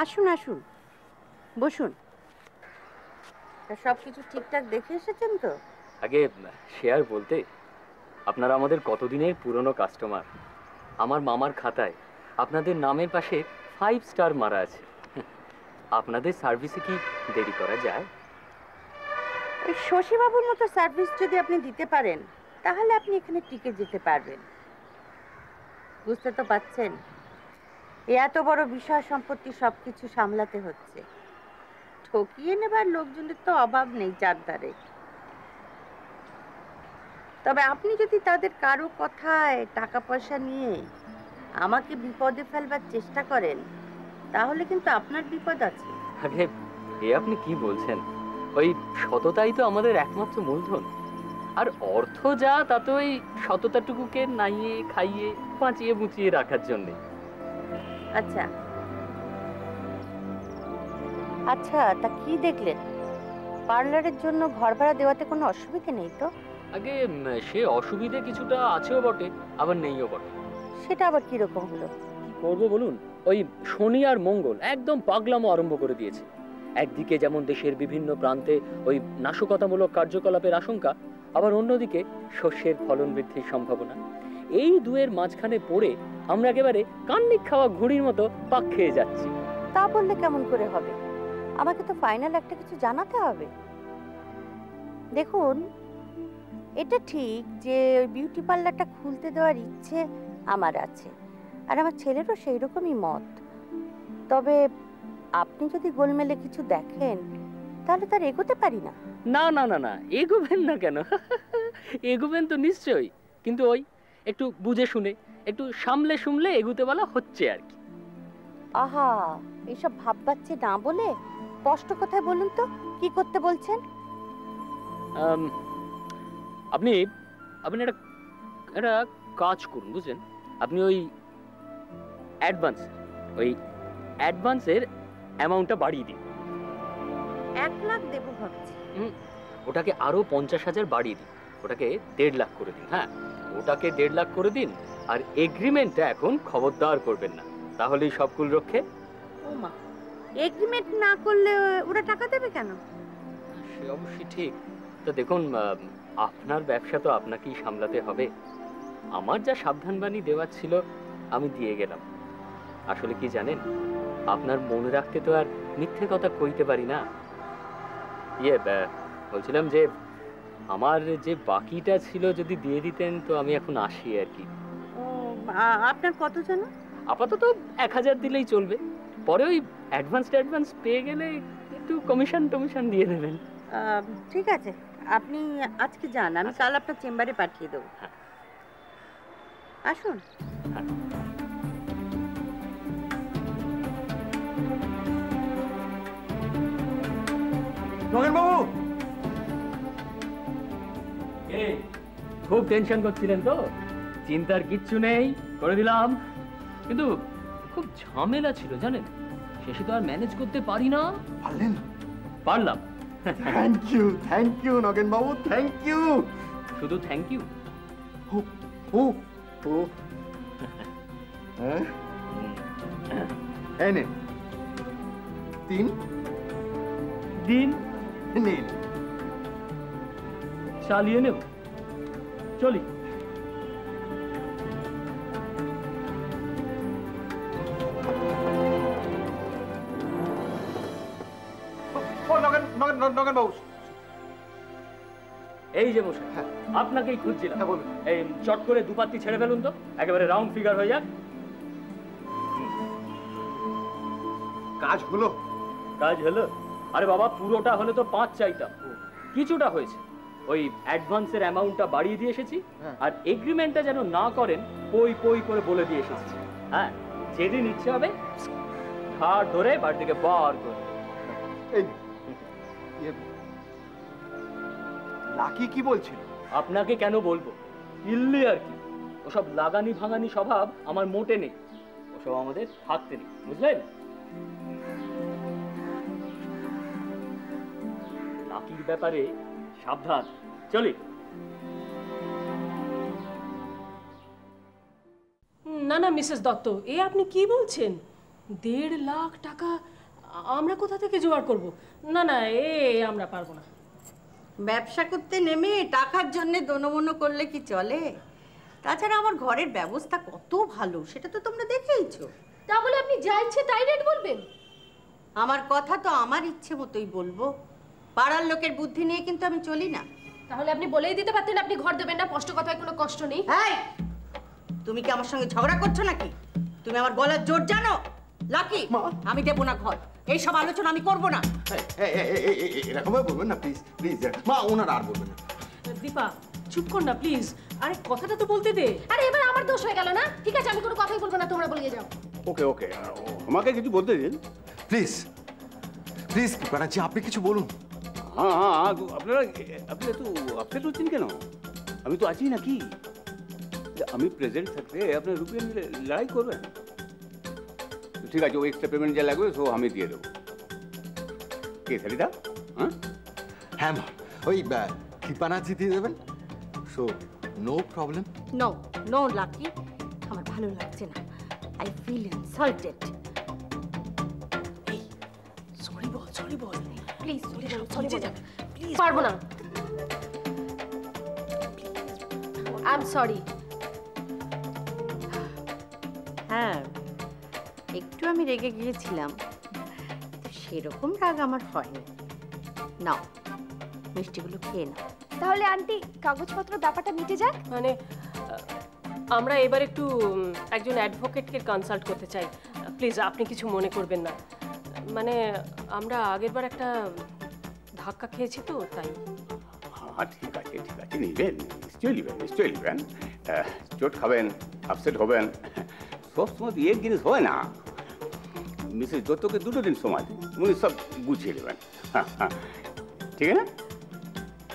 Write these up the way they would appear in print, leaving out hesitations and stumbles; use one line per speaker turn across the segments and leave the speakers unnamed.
আসুন আসুন, বসুন। সবকিছু ঠিকঠাক দেখে এসেছেন তো?
আগে শেয়ার বলতে, আপনারা আমাদের কতদিনের পুরনো কাস্টমার। আমার মামার খাতায় আপনাদের নামের পাশে 5 স্টার মারা আছে। আপনাদের সার্ভিসে কি দেরি করা যায়?
ওই শশীবাবুর মতো সার্ভিস যদি আপনি দিতে পারেন তাহলে আপনি এখানে টিকে যেতে পারবেন। বুঝতে তো পারছেন, এত বড় বিষয় সম্পত্তি সবকিছু সামলাতে হচ্ছে। ঠকিয়ে নেবার লোকজনের তো অভাব নেই চারধারে। তবে আপনি যদি তাদের কারো কথায় টাকা পয়সা নিয়ে আমাকে বিপদে ফেলবার চেষ্টা করেন তাহলে কিন্তু আপনার বিপদ আছে।
আগে আপনি কি বলছেন? ওই সততাই তো আমাদের একমাত্র মূলধন। আর অর্থ যা তা তো ওই সততাটুকুকে নাইয়ে খাইয়ে বাঁচিয়ে বুঁচিয়ে রাখার জন্যে।
আচ্ছা আচ্ছা, তা কি দেখলেন? পার্লারের জন্য ঘর ভাড়া দেওয়াতে কোনো অসুবিধা নেই তো?
আগে সে অসুবিধে কিছুটা আছেও বটে, আবার নেইও বটে।
সেটা আবার কিরকম হলো?
কি করবো বলুন, ওই শনি আর মঙ্গল একদম পাগলামো আরম্ভ করে দিয়েছে। একদিকে যেমন দেশের বিভিন্ন প্রান্তে ওই নাশকতামূলক কার্যকলাপের আশঙ্কা, আবার অন্যদিকে শস্যের ফলন বৃদ্ধির সম্ভাবনা। এই দুয়ের মাঝখানে পড়ে আমরা একেবারে কান্নিক খাওয়া ঘুড়ির মতো পাক খেয়ে যাচ্ছি।
তা বললে কেমন করে হবে? আমাকে তো ফাইনাল একটা কিছু জানাতে হবে। দেখুন, এটা ঠিক যে ওই বিউটি পার্লারটা খুলতে দেওয়ার ইচ্ছে আমার আছে, আর আমার ছেলেরও সেই রকমই মত। তবে আপনি যদি গোলমেলে কিছু দেখেন তাহলে তার এগোতে পারি না।
না না না না, এগোবেন না কেন? এগোবেন তো নিশ্চয়ই, কিন্তু ওই একটু বুঝে শুনে, একটু সামলে সুমলে এগুতে বলা হচ্ছে আর কি।
আহা, এইসব ভাববাচ্চি না বলে স্পষ্ট কথায় বলুন তো কি করতে বলছেন?
আপনি আপনি একটা একটা কাজ করুন, বুঝলেন? আপনি ওই অ্যাডভান্সের অ্যামাউন্টটা বাড়িয়ে দিন।
1 লাখ দেবো ভাবছি।
ওটাকে আরো 50,000 বাড়িয়ে দিন, ওটাকে 1.5 লাখ করে দিন। হ্যাঁ, ওটাকে 1.5 লাখ করে দিন। আর এগ্রিমেন্টটা এখন খবরদার করবেন না, তাহলেই সব কুল রক্ষে।
ও মা, এগ্রিমেন্ট না করলে ওরা টাকা দেবে কেন?
সে অবশ্যই ঠিক। তো দেখুন, আপনার ব্যবসা তো আপনাকেই সামলাতে হবে। আমার যা সাবধানবাণী দেওয়ার ছিল আমি দিয়ে গেলাম। আসলে কি জানেন, আপনার মনে রাখতে তো আর মিথ্যে কথা কইতে পারি না। বলছিলাম যে আমার যে বাকিটা ছিল যদি দিয়ে দিতেন তো আমি এখন আসি আর কি।
ও, আপনার কত জানো?
আপাতত 1,000 দিলেই চলবে। পরে ওই অ্যাডভান্স পেয়ে গেলে একটু কমিশন দিয়ে দেবেন।
ঠিক আছে, আপনি আজকে যান, আমি কাল আপনার চেম্বারে পাঠিয়ে দেবো।
হ্যাঁ,
আসুন।
হ্যাঁ।
নগেনবাবু,
খুব টেনশন করছিলেন তো? চিন্তার কিচ্ছু নেই, করে দিলাম। কিন্তু খুব ঝামেলা ছিল জানেন, শেষে তো আর ম্যানেজ করতে পারি না।
পারলেন?
পারলাম।
থ্যাংক ইউ নগেনবাবু, থ্যাংক ইউ।
শুধু থ্যাংক ইউ?
এই নিন 3
দিন,
নিন।
চালিয়ে নেব, চলি।
নগেনবাবু,
এই যে বসে, আপনাকেই খুঁজছিলাম। এই চট করে দুপাত্তি ছেড়ে ফেলুন তো, একেবারে রাউন্ড ফিগার হয়ে যাক।
কাজ হলো?
কাজ হলো? আরে বাবা, পুরোটা হলে তো 5 চাইতাম, কিছুটা হয়েছে। ওই অ্যাডভান্সের অ্যামাউন্টটা বাড়িয়ে দিয়ে এসেছি, আর এগ্রিমেন্টটা যেন না করেন পই করে বলে দিয়ে এসেছি। হ্যাঁ, যেদিন ইচ্ছে হবে ঘাড় ধরে বাড়ি থেকে বার করে।
লাকি কি বলছিল?
আপনাকে কেন বলবো, ইল্লি আর কি। ওসব লাগানি ভাঙানি স্বভাব আমার মোটে নেই, ওসব আমাদের থাকতে নেই, বুঝলেন? লাকির ব্যাপারে সাবধান, চলি। না
না মিসেস দত্ত, এ আপনি কি বলছেন? 1.5 লাখ টাকা আমরা কোথা থেকে জোগাড় করব? না না, আমরা পারবো না।
ব্যবসা করতে নেমে টাকার জন্য দোনমনো করলে কি চলে? তাছাড়া আমার ঘরের ব্যবস্থা কত ভালো সেটা তো তোমরা দেখেইছো।
তাহলে আপনি যা ইচ্ছে তাই রেট বলবেন?
আমার কথা তো আমার ইচ্ছে মতোই বলবো, পাড়ার লোকের বুদ্ধি নিয়ে কিন্তু আমি চলি না।
তাহলে আপনি বলেই দিতে পারতেন আপনি ঘর দেবেন না, স্পষ্ট কথায় কোনো কষ্ট নেই।
এই, তুমি কি আমার সঙ্গে ঝগড়া করছো নাকি? তুমি আমার গলার জোর জানো? লাকি, আমি দেবো না ঘর, এইসব আলোচনা আমি করবো না।
এরকম বলবেন না প্লিজ প্লিজ মা, ওনারা আর বলবেন না।
দীপা চুপ কর না প্লিজ, আরে কথাটা তো বলতে দে।
আরে এবার আমার দোষ হয়ে গেল না? ঠিক আছে, আমি কোনো কথাই বলবো না, তোমরা বলিয়ে যাও।
ওকে ওকে, আমাকে কিছু বলতে দিন।
প্লিজ প্লিজ কৃপানাথজি, আপনি কিছু বলুন।
হ্যাঁ হ্যাঁ, আপনারা আপনি একটু আপসেট হচ্ছেন কেন? আমি তো আছি নাকি? আমি প্রেজেন্ট থাকতে আপনার রুপিয়া নিয়ে লড়াই করবেন? ঠিক আছে, ওই এক্সট্রা পেমেন্ট যা লাগবে সো আমি দিয়ে দেবো। কে সারিদা? হ্যাঁ
হ্যাঁ মা, ওই কৃপানাথজি দিয়ে দেবেন, so no problem.
No no lucky, আমার ভালো লাগছে না। I feel insulted.
সরি বল
প্লিজ
সরি
বলো। পারবো না। I am sorry.
হ্যাঁ, একটু আমি রেগে গিয়েছিলাম, সেরকম রাগ আমার হয়নি। নাও, মিষ্টিগুলো খেয়ে নাও।
তাহলে আন্টি কাগজপত্র ব্যাপারটা মিটে যাক।
মানে আমরা এবার একটু একজন অ্যাডভোকেটকে কনসাল্ট করতে চাই। প্লিজ আপনি কিছু মনে করবেন না। মানে আমরা আগেরবার একটা ধাক্কা খেয়েছি তো তাই।
হ্যাঁ ঠিক আছে নেবেন, নিশ্চয়ই নেবেন। চোট খাবেন, আপসেট হবেন, সব সময় এক জিনিস হয় না। মিসেস দত্তকে 2 দিন সময় দিন, উনি সব গুছিয়ে নেবেন। ঠিক আছে না?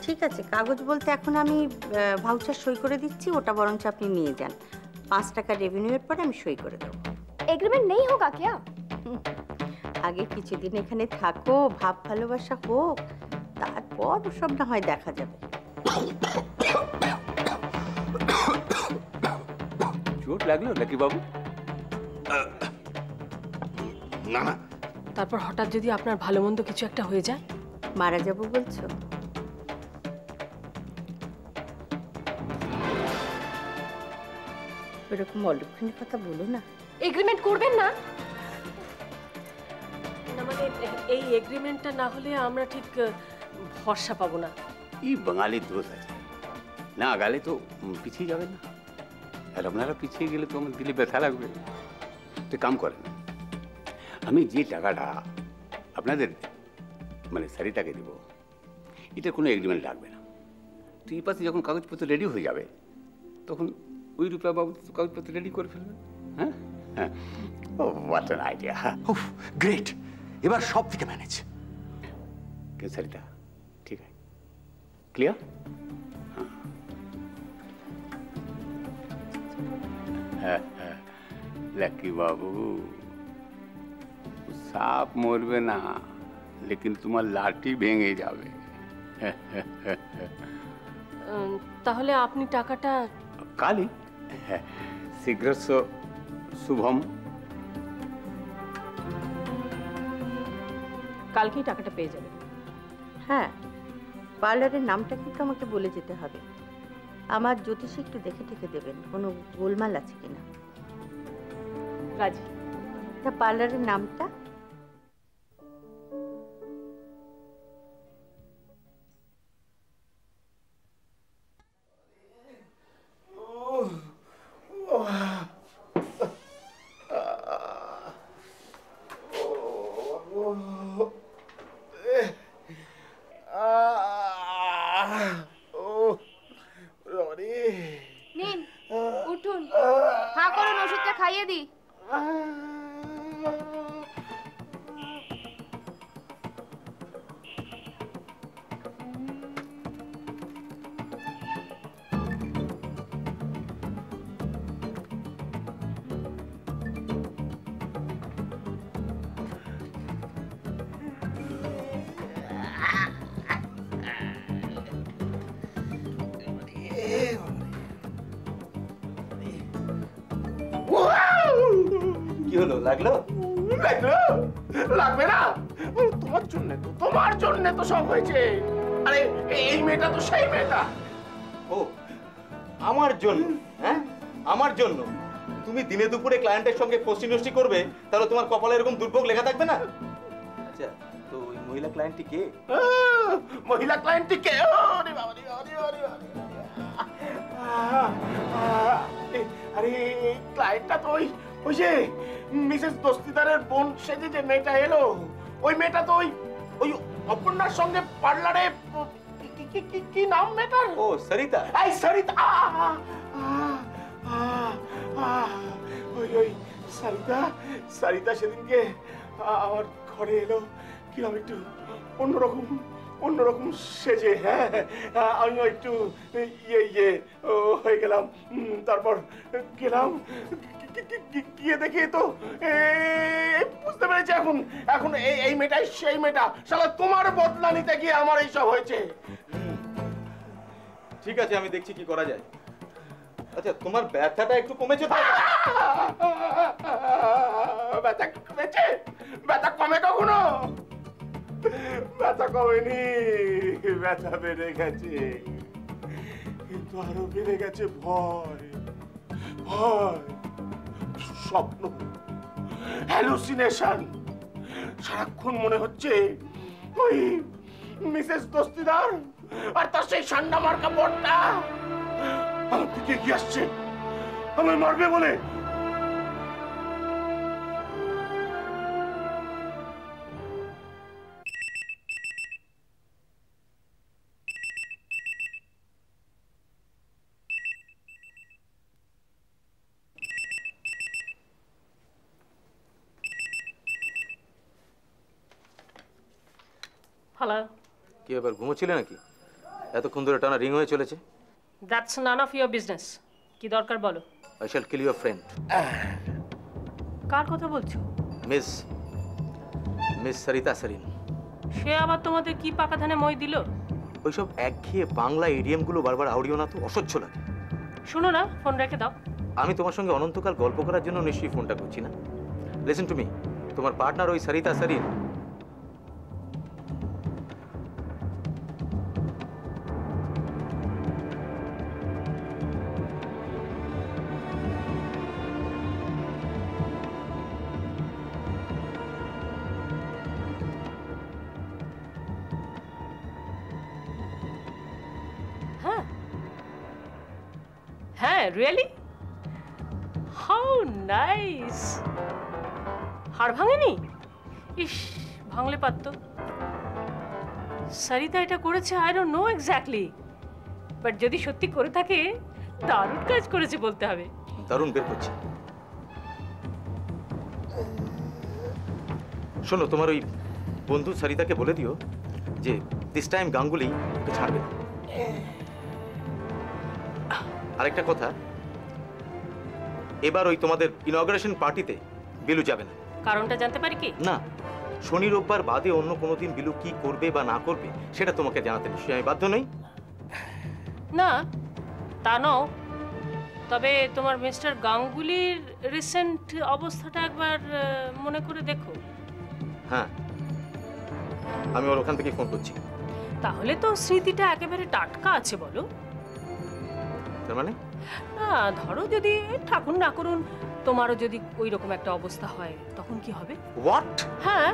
ঠিক আছে, কাগজ বলতে এখন আমি ভাউচার সই করে দিচ্ছি, ওটা বরঞ্চ আপনি নিয়ে যান। 5 টাকা রেভিনিউয়ের পরে আমি সই করে দেবো।
এগ্রিমেন্ট নেই হোগা क्या?
আগে কিছুদিন এখানে থাকো, ভাব ভালোবাসা হোক, তারপর সব না হয় দেখা যাবে।
চোট লাগলো নাকি বাবু?
না না,
তারপর হঠাৎ যদি আপনার ভালো মন্দ কিছু একটা হয়ে যায়?
মারা যাবো বলছো? এরকম অলক্ষণের কথা বলো না।
এগ্রিমেন্ট করবেন না?
না মানে এই এগ্রিমেন্টটা না হলে আমরা ঠিক ভরসা পাবো না।
এই বাঙালির দোষ আছে, না গালে তো পিছিয়ে যাবেন না। আর আপনারা পিছিয়ে গেলে তো আমার দিলে ব্যথা লাগবে। তো কাম করেন, আমি যে টাকাটা আপনাদের মানে সারিতাকে দিব, এটা কোনো এগ্রিমেন্ট লাগবে না। তো এই পাশে যখন কাগজপত্র রেডি হয়ে যাবে তখন ওই রূপা বাবু কাগজপত্র রেডি করে ফেলবেন। হ্যাঁ হ্যাঁ, ও হোয়াট অ্যান আইডিয়া।
উফ গ্রেট, এবার সব থেকে ম্যানেজ।
কে সারিতা? ঠিক আছে, ক্লিয়ার? लकी बाबू, सांप मरबे ना, लेकिन तुम्हार लाठी भेंगे जावे।
তাহলে আপনি টাকাটা
काली शीघ्र शुभम।
কালকেই টাকাটা পেয়ে যাবেন।
হ্যাঁ, পার্লারের নামটা কিন্তু আমাকে বলে যেতে হবে। আমার জ্যোতিষী একটু দেখে ঠেকে দেবেন কোনো গোলমাল আছে কিনা।
রাজি।
তা পার্লারের নামটা?
নিন উঠুন, হা করুন, ওষুধটা খাইয়ে দিই।
What?
কি হলো, লাগলো?
লাগলো? লাগবে না? তোমার জন্য তো সব হয়েছে। আরে এই মেয়েটা তো সেই মেয়েটা।
ও, আমার জন্য? হ্যাঁ, আমার জন্য? তুমি দিনে দুপুরে ক্লায়েন্টের সঙ্গে ফষ্টি নষ্টি করবে, তাহলে তোমার কপালে এরকম দুর্ভোগ লেখা থাকবে না? আচ্ছা, তো ওই মহিলা ক্লায়েন্টটি কে?
মহিলা ক্লায়েন্টটি কে? আরে বাবা রে, আরে আরে আরে। আরে ক্লায়েন্টটা তো ওই যে মিসেস দস্তিদারের বোন সেজে যে মেয়েটা এলো, ওই মেয়েটা তো ওই অপর্ণার সঙ্গে পার্লারে কি নাম মেয়েটার?
ও, সরিতা।
এই সরিতা, ওই সরিতা সেদিনকে আমার ঘরে এলো কিরকম একটু অন্যরকম সেজে। হ্যাঁ, আমিও একটু ইয়ে হয়ে গেলাম। তারপর গেলাম, গিয়ে দেখি তো বুঝতে পেরেছি এখন এই মেয়েটাই সেই মেয়েটা। শালা তোমার বদলা নিতে গিয়ে আমার এইসব হয়েছে।
ঠিক আছে, আমি দেখছি কি করা যায়। আচ্ছা, তোমার ব্যথাটা একটু কমেছে তো?
ব্যথা কমেছে? ব্যথা কমে কখনো? ব্যথা কমেনি, ব্যথা বেড়ে গেছে। কিন্তু আরো বেড়ে গেছে ভয়, স্বপ্ন, হ্যালুসিনেশন। সারাক্ষণ মনে হচ্ছে ওই মিসেস দস্তিদার আর তার সেই সান্ডা মার্কা বরটা আমার দিকে এগিয়ে আসছে, আমায় মারবে বলে।
হ্যালো,
কি ব্যাপার, ঘুমোচ্ছিলে নাকি? এতক্ষণ ধরে টানা রিং হয়ে চলেছে।
That's none of your business. কি দরকার বলো?
I shall kill your friend.
কার কথা বলছো?
মিস সরিতা সরিন।
সে আবার তোমাদের কি পাকা ধানে মই দিল?
ওইসব একঘেয়ে বাংলা ইডিয়ামগুলো বারবার আউড়িও না তো, অসহ্য লাগে।
শোনো না, ফোন রেখে দাও।
আমি তোমার সঙ্গে অনন্তকাল গল্প করার জন্য নিশ্চয়ই ফোনটা করছি না। লিসেন টু মি, তোমার পার্টনার ওই সরিতা সরিন
হ্যাঁ, রিয়েলি? How nice! হাড় ভাঙেনি? ইস, ভাঙলে পারতো। সরিতা এটা করেছে, I don't know exactly, but যদি সত্যি করে থাকে দারুণ কাজ করেছে বলতে হবে।
দারুণ বের করছে। শোনো, তোমার ওই বন্ধু সরিতাকে বলে দিও যে দিস টাইম গাঙ্গুলি ওকে ছাড়বে না। আরেকটা কথা, এবার ওই তোমাদের ইনঅগ্রেশন পার্টিতে বিলু যাবে না।
কারণটা জানতে পারি কি?
না, শনি রোববার বাদে অন্য কোনো দিন বিলু কি করবে বা না করবে সেটা তোমাকে জানাতে নিশ্চয়ই আমি বাধ্য নই।
না, তা নও, তবে তোমার মিস্টার গাঙ্গুলির রিসেন্ট অবস্থাটা একবার মনে করে দেখো।
হ্যাঁ, আমি ওর ওখান থেকে ফোন করছি।
তাহলে তো স্মৃতিটা একেবারে টাটকা আছে বলো।
তার মানে?
না, ধরো যদি ঠাকুর না করুন তোমারও যদি ওই রকম একটা অবস্থা হয়, তখন কি হবে?
হোয়াট?
হ্যাঁ,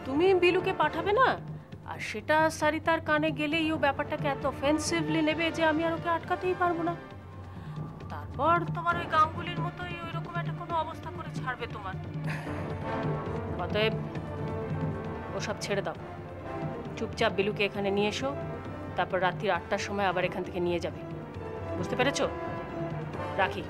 তুমি বিলুকে পাঠাবে না, আর সেটা সরিতার কানে গেলেই ও ব্যাপারটাকে এত অফেন্সিভলি নেবে যে আমি আর ওকে আটকাতেই পারবো না। তারপর তোমার ওই গাঙ্গুলির মতোই ওই রকম একটা কোনো অবস্থা করে ছাড়বে তোমার। অতএব ওসব ছেড়ে দাও, চুপচাপ বিলুকে এখানে নিয়ে এসো, তারপর রাত্রির 8টার সময় আবার এখান থেকে নিয়ে যাবে। বুঝতে পেরেছো? রাখি।